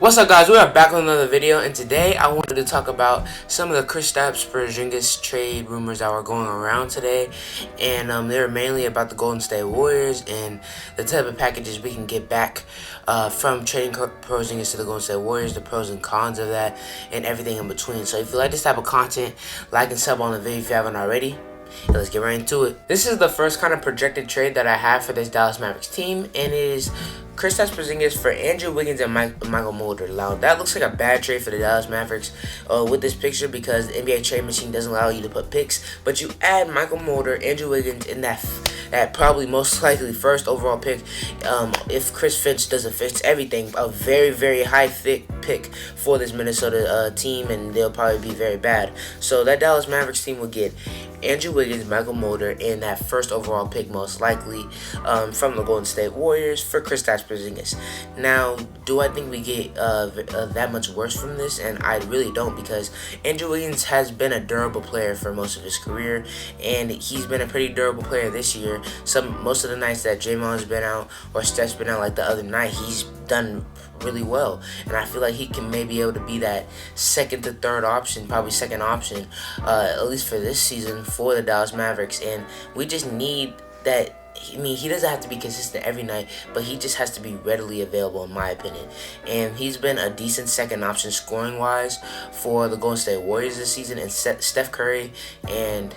What's up, guys? We are back with another video, and today I wanted to talk about some of the Kristaps trade rumors that were going around today, and they were mainly about the Golden State Warriors and the type of packages we can get back from trading Porzingis to the Golden State Warriors, the pros and cons of that, and everything in between. So if you like this type of content, like and sub on the video if you haven't already. Let's get right into it. This is the first kind of projected trade that I have for this Dallas Mavericks team, and it is Kristaps Porzingis for Andrew Wiggins and Michael Mulder. Now, that looks like a bad trade for the Dallas Mavericks with this picture because the NBA trade machine doesn't allow you to put picks, but you add Michael Mulder, Andrew Wiggins in that probably most likely first overall pick. If Chris Finch doesn't fix everything, a very, very high pick for this Minnesota team, and they'll probably be very bad. So that Dallas Mavericks team will get Andrew Wiggins, Michael Mulder, and that first overall pick most likely from the Golden State Warriors for Kristaps Porzingis. Now, do I think we get that much worse from this? And I really don't, because Andrew Wiggins has been a durable player for most of his career, and he's been a pretty durable player this year. Most of the nights that Draymond's been out or Steph's been out, like the other night, he's done really well, and I feel like he can maybe able to be that second to third option, probably second option, at least for this season for the Dallas Mavericks. And we just need that. I mean, he doesn't have to be consistent every night, but he just has to be readily available, in my opinion. And he's been a decent second option scoring-wise for the Golden State Warriors this season. And Steph Curry and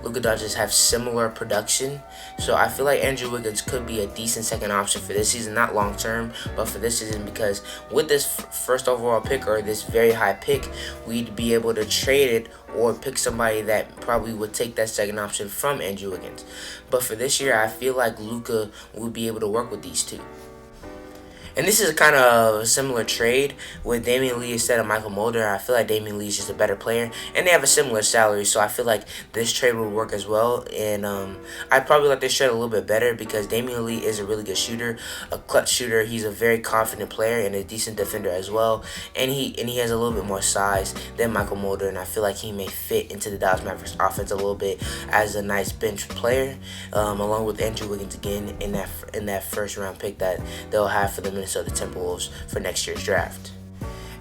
Luka Doncic have similar production. So I feel like Andrew Wiggins could be a decent second option for this season, not long-term, but for this season, because with this first overall pick, or this very high pick, we'd be able to trade it or pick somebody that probably would take that second option from Andrew Wiggins. But for this year, I feel like Luka would be able to work with these two. And this is kind of a similar trade with Damian Lee instead of Michael Mulder. I feel like Damian Lee is just a better player, and they have a similar salary, so I feel like this trade would work as well. And I probably like this trade a little bit better because Damian Lee is a really good shooter, a clutch shooter. He's a very confident player and a decent defender as well. And he has a little bit more size than Michael Mulder, and I feel like he may fit into the Dallas Mavericks offense a little bit as a nice bench player, along with Andrew Wiggins again in that first round pick that they'll have for the Minnesota Timberwolves for next year's draft.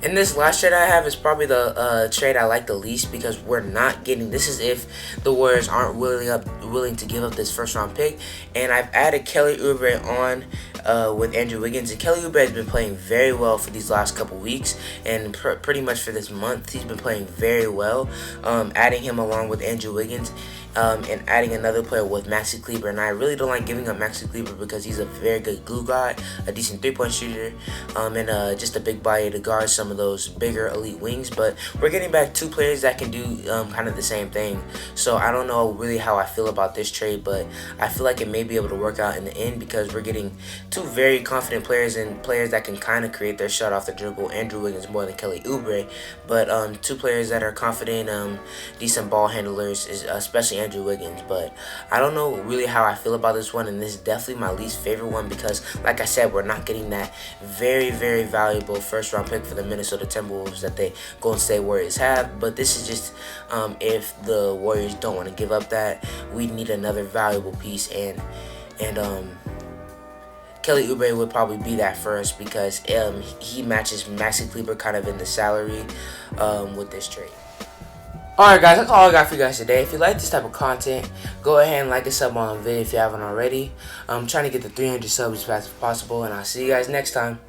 And this last trade I have is probably the trade I like the least, because we're not getting, this is if the Warriors aren't willing to give up this first round pick. And I've added Kelly Oubre on with Andrew Wiggins, and Kelly Oubre has been playing very well for these last couple weeks, and pretty much for this month he's been playing very well. Adding him along with Andrew Wiggins, and adding another player with Maxi Kleber. And I really don't like giving up Maxi Kleber because he's a very good glue guy, a decent three-point shooter, and just a big body to guard some of those bigger elite wings. But we're getting back two players that can do kind of the same thing. So I don't know really how I feel about this trade, but I feel like it may be able to work out in the end because we're getting two very confident players and players that can kind of create their shot off the dribble. Andrew Wiggins more than Kelly Oubre, but two players that are confident, decent ball handlers, especially Andrew Wiggins. But I don't know really how I feel about this one, and this is definitely my least favorite one because, like I said, we're not getting that very, very valuable first round pick for the Minnesota Timberwolves that the Golden State Warriors have. But this is just if the Warriors don't want to give up that, we need another valuable piece, and Kelly Oubre would probably be that first because he matches Maxi Kleber kind of in the salary with this trade. Alright, guys, that's all I got for you guys today. If you like this type of content, go ahead and like and sub on the video if you haven't already. I'm trying to get to 300 subs as fast as possible, and I'll see you guys next time.